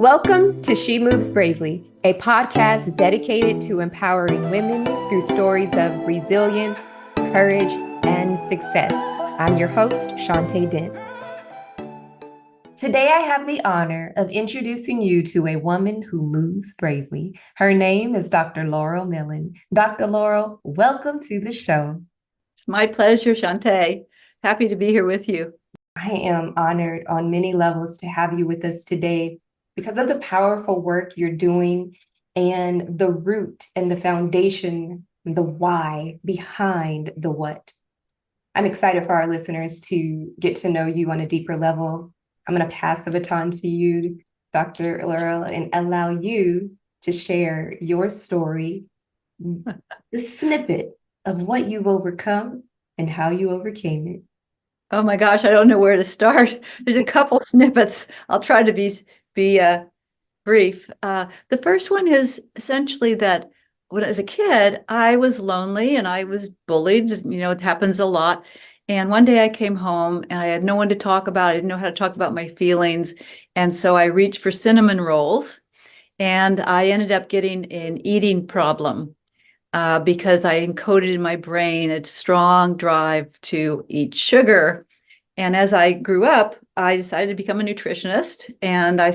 Welcome to She Moves Bravely, a podcast dedicated to empowering women through stories of resilience, courage, and success. I'm your host, Shantae Dent. Today, I have the honor of introducing you to a woman who moves bravely. Her name is Dr. Laurel Mellin. Dr. Laurel, welcome to the show. It's my pleasure, Shantae. Happy to be here with you. I am honored on many levels to have you with us today because of the powerful work you're doing and the root and the foundation, the why behind the what. I'm excited for our listeners to get to know you on a deeper level. I'm going to pass the baton to you, Dr. Laurel, and allow you to share your story, the snippet of what you've overcome and how you overcame it. Oh my gosh, I don't know where to start. There's a couple snippets. I'll try to be brief. The first one is essentially that when I was a kid, I was lonely and I was bullied. You know, it happens a lot. And one day I came home and I had no one to talk about. I didn't know how to talk about my feelings. And so I reached for cinnamon rolls and I ended up getting an eating problem. Because I encoded in my brain a strong drive to eat sugar. And as I grew up, I decided to become a nutritionist. And I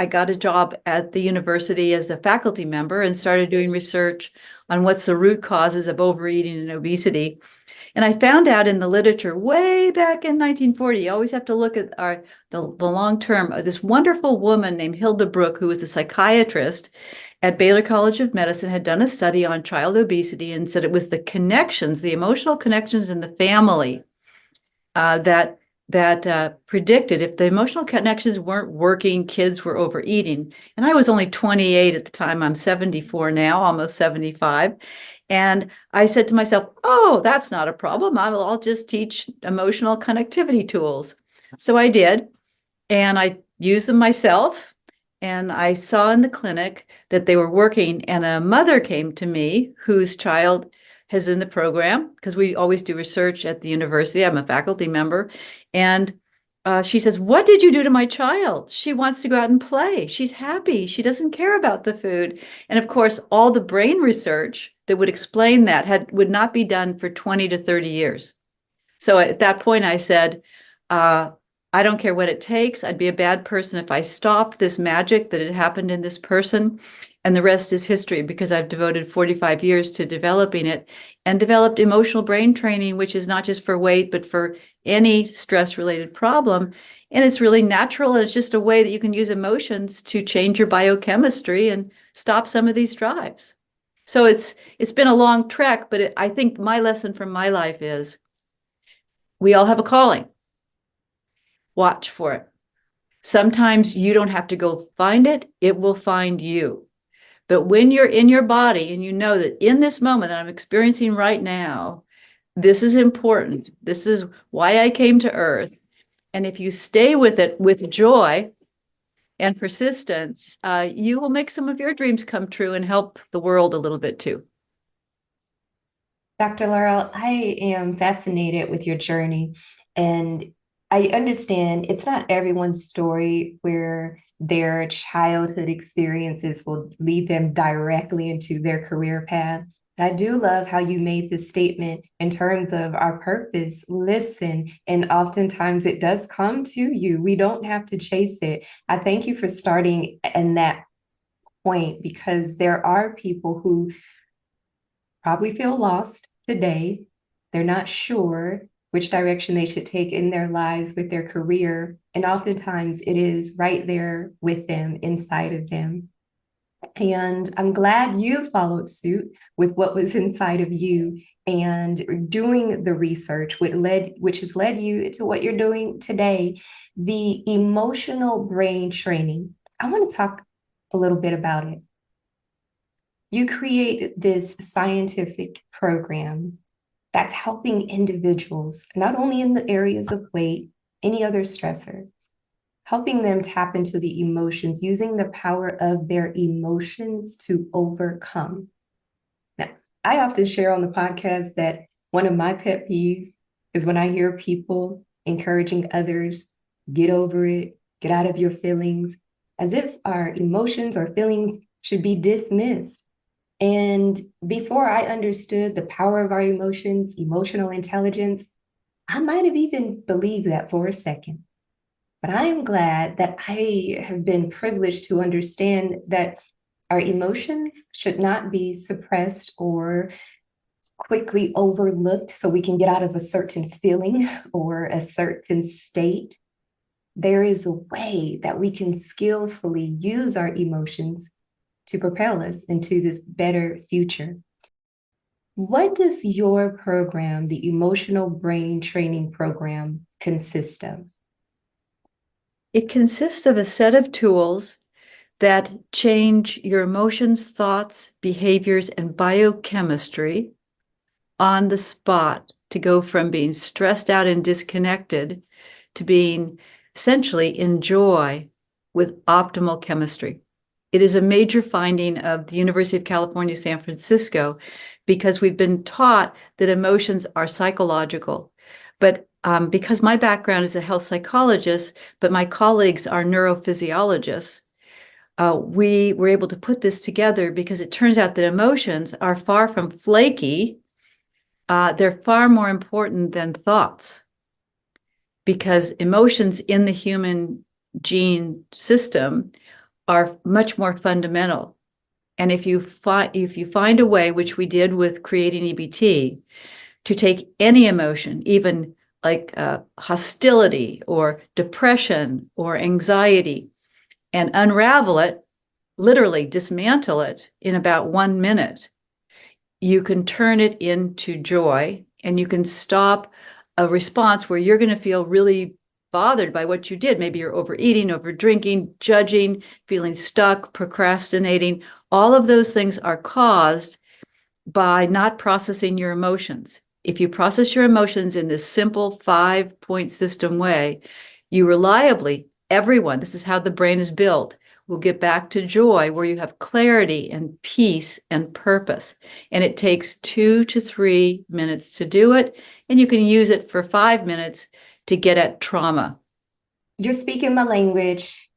got a job at the university as a faculty member and started doing research on what's the root causes of overeating and obesity. And I found out in the literature way back in 1940, you always have to look at the long term, this wonderful woman named Hilda Brooke, who was a psychiatrist at Baylor College of Medicine, had done a study on child obesity and said it was the connections, the emotional connections in the family that predicted if the emotional connections weren't working, kids were overeating. And I was only 28 at the time. I'm 74 now, almost 75. And I said to myself, oh, that's not a problem. I'll just teach emotional connectivity tools. So I did, and I used them myself. And I saw in the clinic that they were working, and a mother came to me whose child is in the program, because we always do research at the university. I'm a faculty member. And she says, what did you do to my child? She wants to go out and play. She's happy. She doesn't care about the food. And of course, all the brain research that would explain that would not be done for 20 to 30 years. So at that point, I said, I don't care what it takes. I'd be a bad person if I stopped this magic that had happened in this person. And the rest is history, because I've devoted 45 years to developing it and developed emotional brain training, which is not just for weight, but for any stress-related problem. And it's really natural. And it's just a way that you can use emotions to change your biochemistry and stop some of these drives. So it's been a long trek, but I think my lesson from my life is we all have a calling. Watch for it. Sometimes you don't have to go find it. It will find you. But when you're in your body and you know that in this moment that I'm experiencing right now, this is important. This is why I came to Earth. And if you stay with it with joy and persistence, you will make some of your dreams come true and help the world a little bit too. Dr. Laurel, I am fascinated with your journey, and I understand it's not everyone's story where their childhood experiences will lead them directly into their career path. And I do love how you made this statement in terms of our purpose. Listen, and oftentimes it does come to you. We don't have to chase it. I thank you for starting in that point, because there are people who probably feel lost today. They're not sure which direction they should take in their lives with their career. And oftentimes it is right there with them, inside of them. And I'm glad you followed suit with what was inside of you and doing the research, which has led you to what you're doing today, the emotional brain training. I want to talk a little bit about it. You create this scientific program that's helping individuals, not only in the areas of weight, any other stressors, helping them tap into the emotions, using the power of their emotions to overcome. Now, I often share on the podcast that one of my pet peeves is when I hear people encouraging others, get over it, get out of your feelings. as if our emotions or feelings should be dismissed. And before I understood the power of our emotions, emotional intelligence, I might have even believed that for a second. But I am glad that I have been privileged to understand that our emotions should not be suppressed or quickly overlooked so we can get out of a certain feeling or a certain state. There is a way that we can skillfully use our emotions to propel us into this better future. What does your program, the Emotional Brain Training Program, consist of? It consists of a set of tools that change your emotions, thoughts, behaviors, and biochemistry on the spot to go from being stressed out and disconnected to being essentially in joy with optimal chemistry. It is a major finding of the University of California, San Francisco, because we've been taught that emotions are psychological. But because my background is a health psychologist, but my colleagues are neurophysiologists, we were able to put this together because it turns out that emotions are far from flaky. They're far more important than thoughts, because emotions in the human gene system are much more fundamental. And if you find a way, which we did with creating EBT, to take any emotion, even like hostility or depression or anxiety, and unravel it, literally dismantle it in about 1 minute, you can turn it into joy, and you can stop a response where you're going to feel really bothered by what you did. Maybe you're overeating, over drinking, judging, feeling stuck, procrastinating. All of those things are caused by not processing your emotions. If you process your emotions in this simple 5-point system way, you reliably, everyone, this is how the brain is built, will get back to joy, where you have clarity and peace and purpose. And it takes 2 to 3 minutes to do it. And you can use it for 5 minutes to get at trauma. You're speaking my language,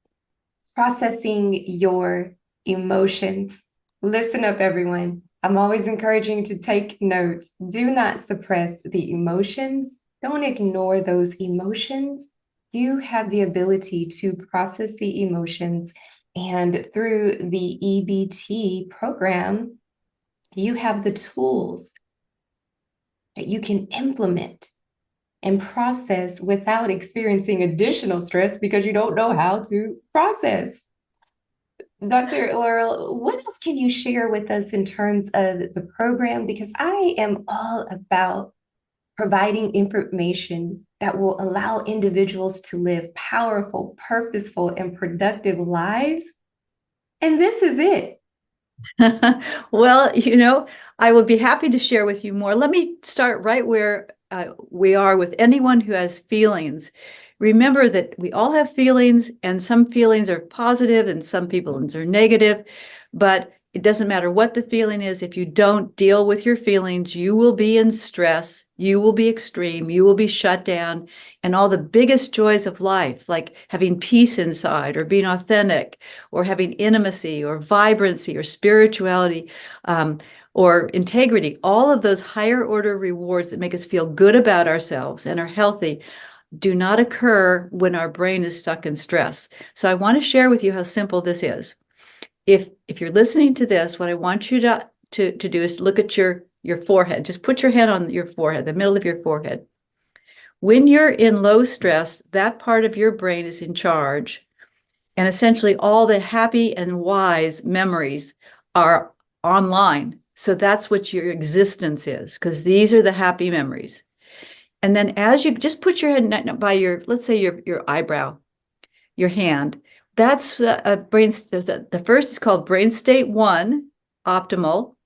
processing your emotions. Listen up, everyone. I'm always encouraging to take notes. Do not suppress the emotions. Don't ignore those emotions. You have the ability to process the emotions. And through the EBT program, you have the tools that you can implement and process without experiencing additional stress because you don't know how to process. Dr. Laurel, what else can you share with us in terms of the program? Because I am all about providing information that will allow individuals to live powerful, purposeful, and productive lives. And this is it. Well, I will be happy to share with you more. Let me start right where we are with anyone who has feelings. Remember that we all have feelings, and some feelings are positive and some feelings are negative, but it doesn't matter what the feeling is. If you don't deal with your feelings, you will be in stress, you will be extreme, you will be shut down, and all the biggest joys of life, like having peace inside or being authentic or having intimacy or vibrancy or spirituality, or integrity, all of those higher order rewards that make us feel good about ourselves and are healthy, do not occur when our brain is stuck in stress. So I want to share with you how simple this is. If you're listening to this, what I want you to do is look at your forehead. Just put your hand on your forehead, the middle of your forehead. When you're in low stress, that part of your brain is in charge. And essentially all the happy and wise memories are online. So that's what your existence is, because these are the happy memories. And then as you just put your head by let's say your eyebrow, your hand, that's a brain. The first is called brain state 1, optimal.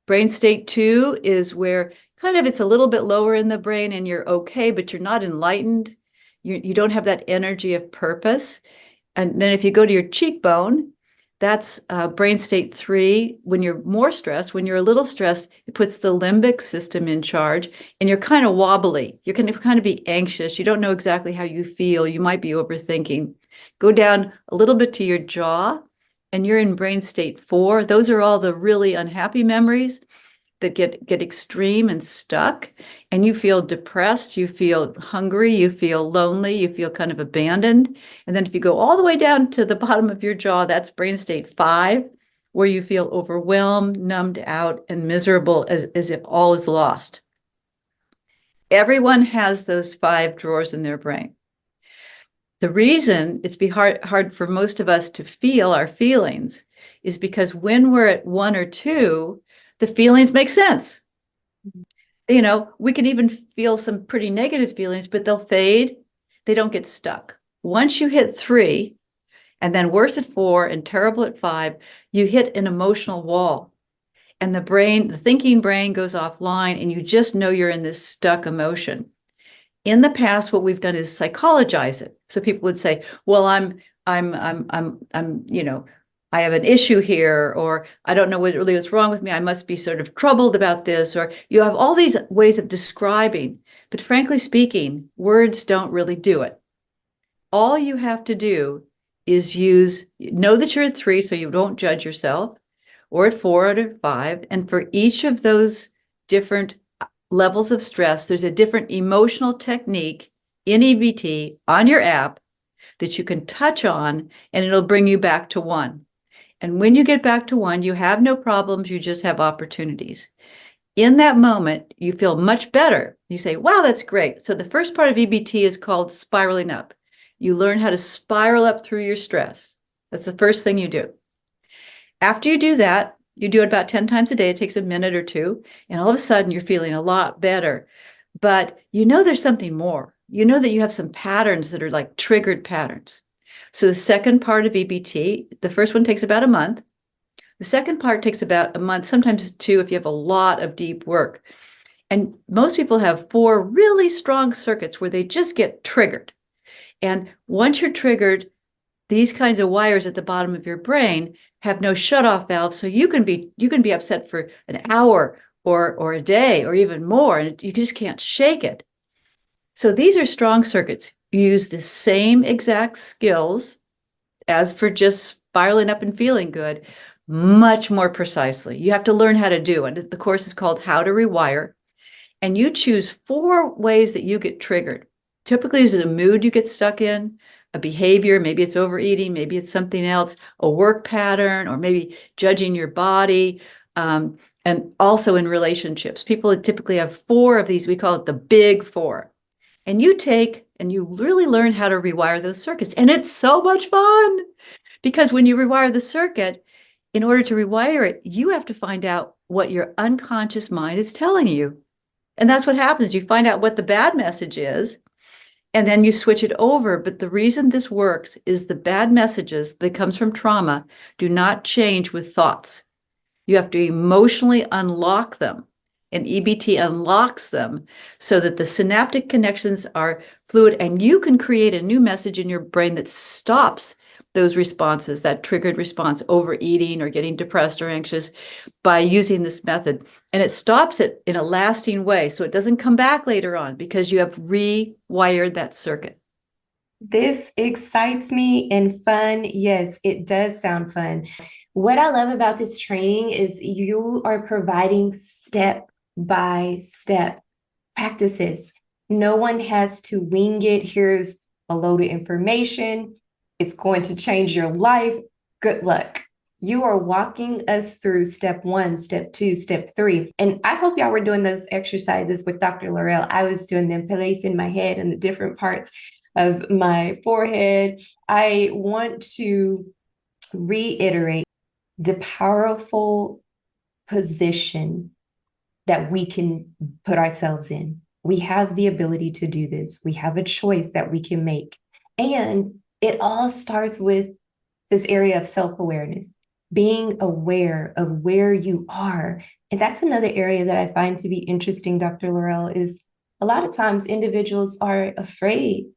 Brain state 2 is where kind of it's a little bit lower in the brain and you're okay, but you're not enlightened. You don't have that energy of purpose. And then if you go to your cheekbone, That's brain state 3. When you're more stressed, when you're a little stressed, it puts the limbic system in charge, and you're kind of wobbly. You're going to kind of be anxious. You don't know exactly how you feel. You might be overthinking. Go down a little bit to your jaw, and you're in brain state 4. Those are all the really unhappy memories that get extreme and stuck, and you feel depressed, you feel hungry, you feel lonely, you feel kind of abandoned. And then if you go all the way down to the bottom of your jaw, that's brain state 5, where you feel overwhelmed, numbed out, and miserable, as if all is lost. Everyone has those 5 drawers in their brain. The reason it's hard for most of us to feel our feelings is because when we're at 1 or 2, the feelings make sense. We can even feel some pretty negative feelings, but they'll fade. They don't get stuck. Once you hit 3, and then worse at 4 and terrible at 5, you hit an emotional wall. And the thinking brain goes offline, and you just know you're in this stuck emotion. In the past, what we've done is psychologize it. So people would say, well, I have an issue here, or I don't know what really is wrong with me. I must be sort of troubled about this, or you have all these ways of describing. But frankly speaking, words don't really do it. All you have to do is know that you're at 3 so you don't judge yourself, or at 4 or at 5. And for each of those different levels of stress, there's a different emotional technique in EBT on your app that you can touch on, and it'll bring you back to 1. And when you get back to 1, you have no problems, you just have opportunities. In that moment, you feel much better. You say, wow, that's great. So the first part of EBT is called spiraling up. You learn how to spiral up through your stress. That's the first thing you do. After you do that, you do it about 10 times a day. It takes a minute or 2, and all of a sudden you're feeling a lot better. But there's something more. You know that you have some patterns that are like triggered patterns. So the second part of EBT, the first one takes about a month. The second part takes about a month, sometimes 2 if you have a lot of deep work. And most people have 4 really strong circuits where they just get triggered. And once you're triggered, these kinds of wires at the bottom of your brain have no shutoff valve, so you can be upset for an hour or a day or even more, and you just can't shake it. So these are strong circuits. You use the same exact skills as for just spiraling up and feeling good, much more precisely. You have to learn how to do it. The course is called How to Rewire, and you choose 4 ways that you get triggered. Typically, there's a mood you get stuck in, a behavior, maybe it's overeating, maybe it's something else, a work pattern, or maybe judging your body, and also in relationships. People typically have 4 of these. We call it the big 4. And you take and you really learn how to rewire those circuits. And it's so much fun, because when you rewire the circuit, in order to rewire it, you have to find out what your unconscious mind is telling you. And that's what happens. You find out what the bad message is, and then you switch it over. But the reason this works is the bad messages that comes from trauma do not change with thoughts. You have to emotionally unlock them, and EBT unlocks them so that the synaptic connections are fluid, and you can create a new message in your brain that stops those responses, that triggered response, overeating or getting depressed or anxious, by using this method. And it stops it in a lasting way, so it doesn't come back later on, because you have rewired that circuit. This excites me and fun. Yes, it does sound fun. What I love about this training is you are providing step by step practices. No one has to wing it. Here's a load of information. It's going to change your life. Good luck. You are walking us through step 1, step 2, step 3. And I hope y'all were doing those exercises with Dr. Laurel. I was doing them, placing my head in the different parts of my forehead. I want to reiterate the powerful position that we can put ourselves in. We have the ability to do this. We have a choice that we can make. And it all starts with this area of self-awareness, being aware of where you are. And that's another area that I find to be interesting, Dr. Laurel, is a lot of times individuals are afraid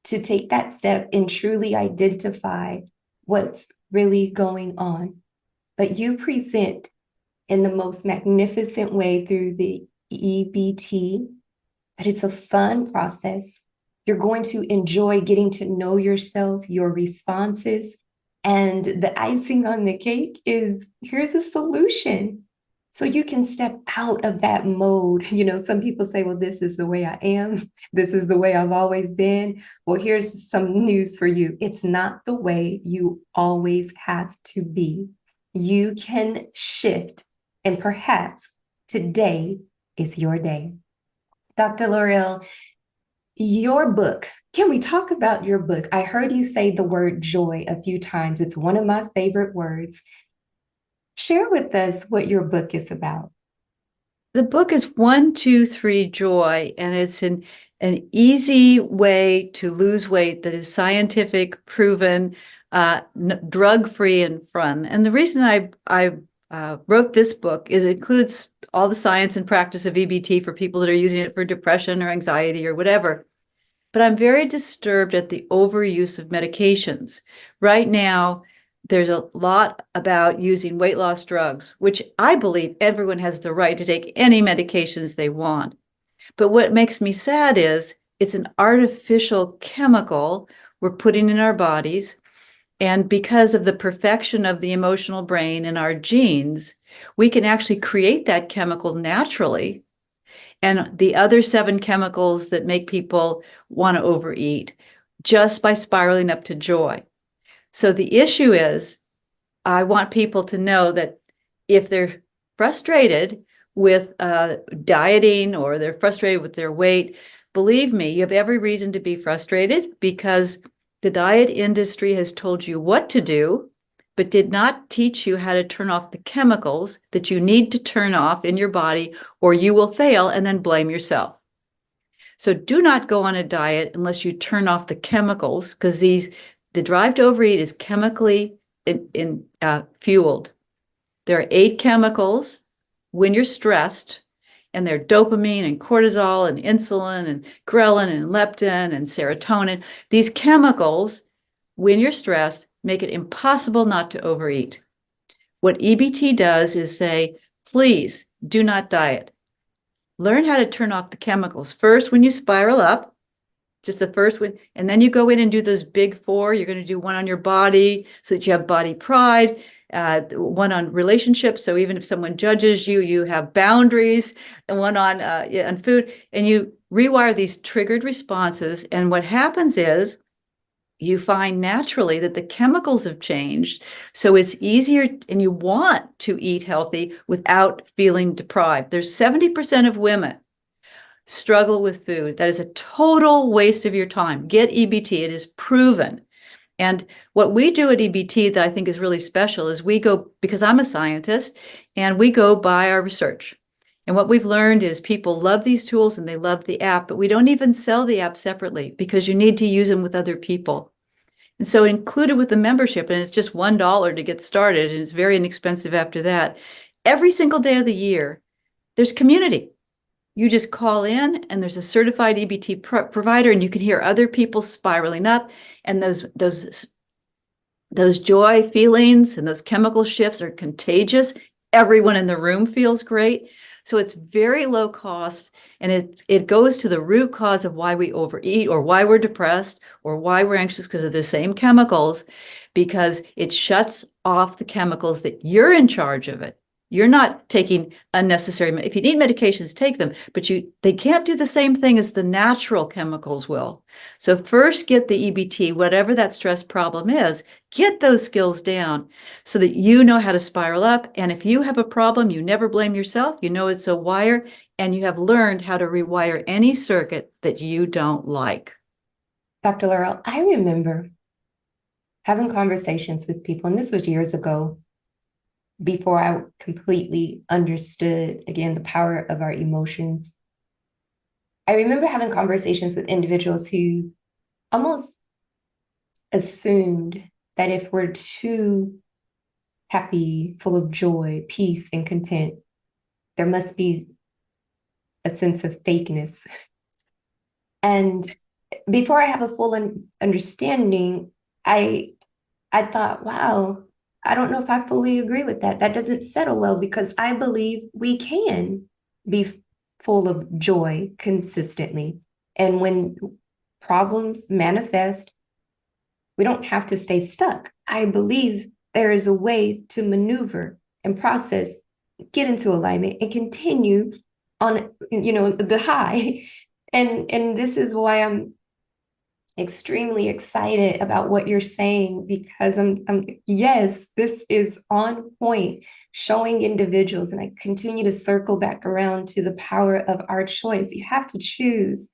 to take that step and truly identify what's really going on. But you present in the most magnificent way through the EBT, but it's a fun process. You're going to enjoy getting to know yourself, your responses, and the icing on the cake is here's a solution. So you can step out of that mode. You know, some people say, well, this is the way I am. This is the way I've always been. Well, here's some news for you. It's not the way you always have to be. You can shift, and perhaps today is your day. Dr. Laurel, your book. Can we talk about your book? I heard you say the word joy a few times. It's one of my favorite words. Share with us what your book is about. The book is 1, 2, 3 Joy, and it's an easy way to lose weight that is scientific, proven, drug-free, and fun. And the reason I wrote this book is it includes all the science and practice of EBT for people that are using it for depression or anxiety or whatever. But I'm very disturbed at the overuse of medications. Right now, there's a lot about using weight loss drugs, which I believe everyone has the right to take any medications they want. But what makes me sad is it's an artificial chemical we're putting in our bodies. And because of the perfection of the emotional brain and our genes, we can actually create that chemical naturally. And the other 7 chemicals that make people want to overeat just by spiraling up to joy. So the issue is, I want people to know that if they're frustrated with dieting or they're frustrated with their weight, believe me, you have every reason to be frustrated because the diet industry has told you what to do, but did not teach you how to turn off the chemicals that you need to turn off in your body, or you will fail and then blame yourself. So do not go on a diet unless you turn off the chemicals, because the drive to overeat is chemically fueled. There are 8 chemicals when you're stressed, and they're dopamine and cortisol and insulin and ghrelin and leptin and serotonin. These chemicals, when you're stressed, make it impossible not to overeat. What EBT does is say, please do not diet. Learn how to turn off the chemicals. First, when you spiral up, just the first one, and then you go in and do those big 4. You're going to do one on your body so that you have body pride, one on relationships. So even if someone judges you, you have boundaries, and one on food, and you rewire these triggered responses. And what happens is you find naturally that the chemicals have changed. So it's easier and you want to eat healthy without feeling deprived. There's 70% of women struggle with food. That is a total waste of your time. Get EBT. It is proven. And what we do at EBT that I think is really special is we go, because I'm a scientist, and we go by our research. And what we've learned is people love these tools and they love the app, but we don't even sell the app separately because you need to use them with other people. And so included with the membership, and it's just $1 to get started, and it's very inexpensive after that, every single day of the year, there's community. You just call in and there's a certified EBT provider, and you can hear other people spiraling up, and those joy feelings and those chemical shifts are contagious. Everyone in the room feels great. So it's very low cost, and it goes to the root cause of why we overeat or why we're depressed or why we're anxious, because of the same chemicals, because it shuts off the chemicals that you're in charge of it. You're not taking unnecessary, if you need medications, take them, but they can't do the same thing as the natural chemicals will. So first get the EBT, whatever that stress problem is, get those skills down so that you know how to spiral up. And if you have a problem, you never blame yourself. You know it's a wire, and you have learned how to rewire any circuit that you don't like. Dr. Laurel, I remember having conversations with people, and this was years ago, before I completely understood, again, the power of our emotions. I remember having conversations with individuals who almost assumed that if we're too happy, full of joy, peace, and content, there must be a sense of fakeness. And before I have a full understanding, I I thought, wow, I don't know if I fully agree with that. That doesn't settle well because I believe we can be full of joy consistently. And when problems manifest, we don't have to stay stuck. I believe there is a way to maneuver and process, get into alignment, and continue on, the high. And this is why I'm extremely excited about what you're saying because I'm yes, this is on point, showing individuals, and I continue to circle back around to the power of our choice. You have to choose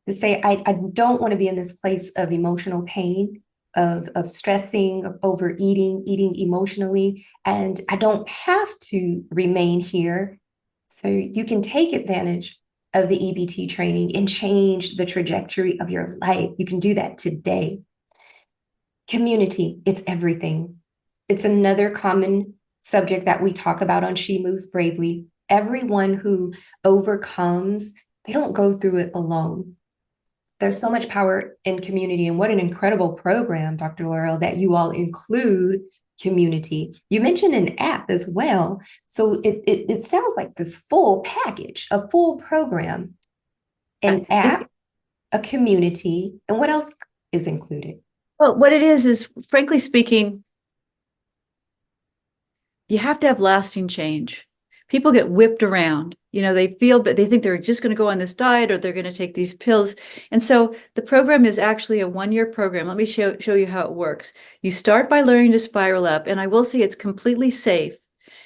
to say, I don't want to be in this place of emotional pain, of stressing, of overeating, eating emotionally, and I don't have to remain here. So you can take advantage of the EBT training and change the trajectory of your life. You can do that today. Community, it's everything. It's another common subject that we talk about on She Moves Bravely. Everyone who overcomes, they don't go through it alone. There's so much power in community, and what an incredible program, Dr. Laurel, that you all include community. You mentioned an app as well. So it sounds like this full package, a full program, an It, app, a community, and what else is included? well, what it is frankly speaking, you have to have lasting change. People get whipped around. They feel, but they think they're just going to go on this diet or they're going to take these pills. And so the program is actually a 1-year program. Let me show you how it works. You start by learning to spiral up, and I will say it's completely safe.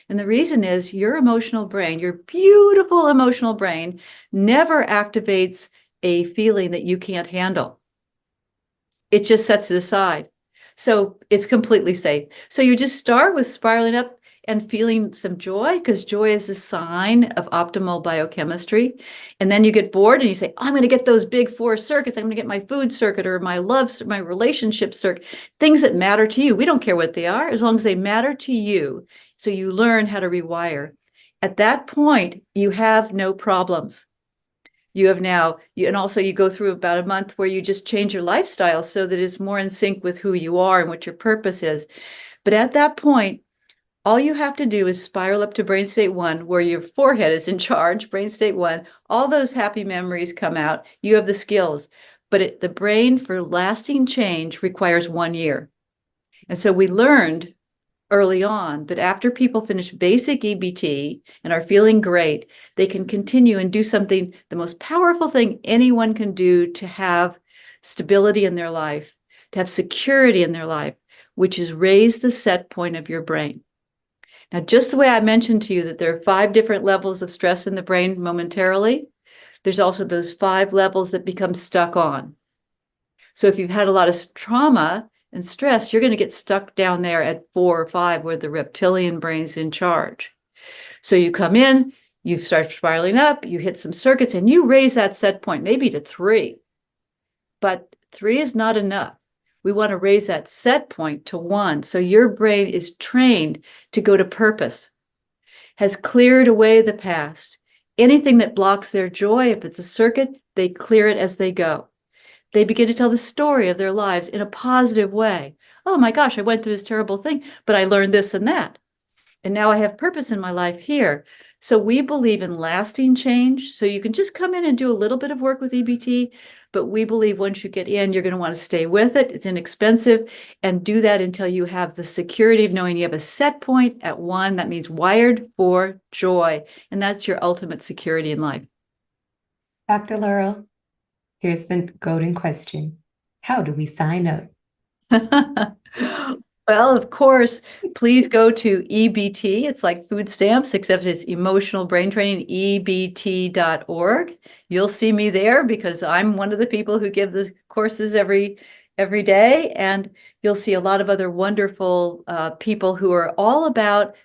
And the reason is your emotional brain, your beautiful emotional brain, never activates a feeling that you can't handle. It just sets it aside. So it's completely safe. So you just start with spiraling up and feeling some joy, because joy is a sign of optimal biochemistry. And then you get bored and you say, I'm going to get those big 4 circuits. I'm going to get my food circuit or my love, my relationship circuit, things that matter to you. We don't care what they are, as long as they matter to you. So you learn how to rewire. At that point, you have no problems. You have now, and also you go through about a month where you just change your lifestyle so that it's more in sync with who you are and what your purpose is. But at that point, all you have to do is spiral up to brain state 1, where your forehead is in charge, brain state 1. All those happy memories come out. You have the skills. But the brain for lasting change requires 1 year. And so we learned early on that after people finish basic EBT and are feeling great, they can continue and do something, the most powerful thing anyone can do to have stability in their life, to have security in their life, which is raise the set point of your brain. Now, just the way I mentioned to you that there are 5 different levels of stress in the brain momentarily, there's also those 5 levels that become stuck on. So if you've had a lot of trauma and stress, you're going to get stuck down there at 4 or 5, where the reptilian brain's in charge. So you come in, you start spiraling up, you hit some circuits, and you raise that set point maybe to 3. But 3 is not enough. We want to raise that set point to 1. So your brain is trained to go to purpose, has cleared away the past. Anything that blocks their joy, if it's a circuit, they clear it as they go. They begin to tell the story of their lives in a positive way. Oh my gosh, I went through this terrible thing, but I learned this and that. And now I have purpose in my life here. So we believe in lasting change. So you can just come in and do a little bit of work with EBT, but we believe once you get in, you're going to want to stay with it. It's inexpensive, and do that until you have the security of knowing you have a set point at 1. That means wired for joy. And that's your ultimate security in life. Dr. Laurel, here's the golden question. How do we sign up? Well, of course, please go to EBT. It's like food stamps, except it's emotional brain training, ebt.org. You'll see me there because I'm one of the people who give the courses every day. And you'll see a lot of other wonderful people who are all about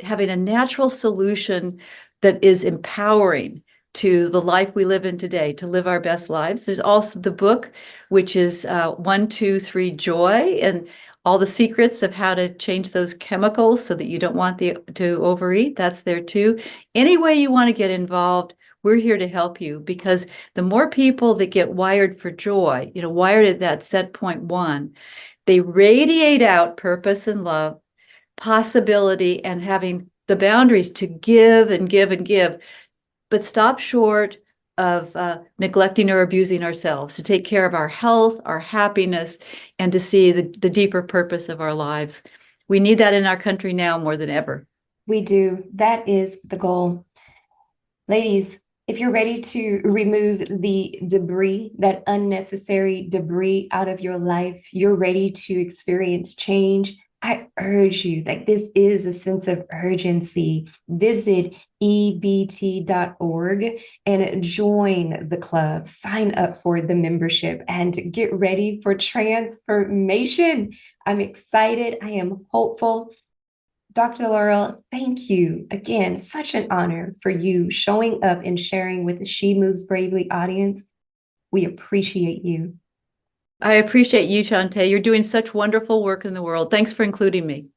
having a natural solution that is empowering to the life we live in today, to live our best lives. There's also the book, which is 1, 2, 3 Joy, and all the secrets of how to change those chemicals so that you don't want to overeat. That's there too. Any way you want to get involved, we're here to help you, because the more people that get wired for joy, wired at that set point one, they radiate out purpose and love, possibility, and having the boundaries to give and give and give, but stop short of neglecting or abusing ourselves, to take care of our health, our happiness, and to see the deeper purpose of our lives. We need that in our country now more than ever. We do. That is the goal. Ladies, if you're ready to remove the debris, that unnecessary debris out of your life, you're ready to experience change, I urge you, like this is a sense of urgency. Visit ebt.org and join the club, sign up for the membership, and get ready for transformation. I'm excited. I am hopeful. Dr. Laurel, thank you again. Such an honor for you showing up and sharing with the She Moves Bravely audience. We appreciate you. I appreciate you, Shantae. You're doing such wonderful work in the world. Thanks for including me.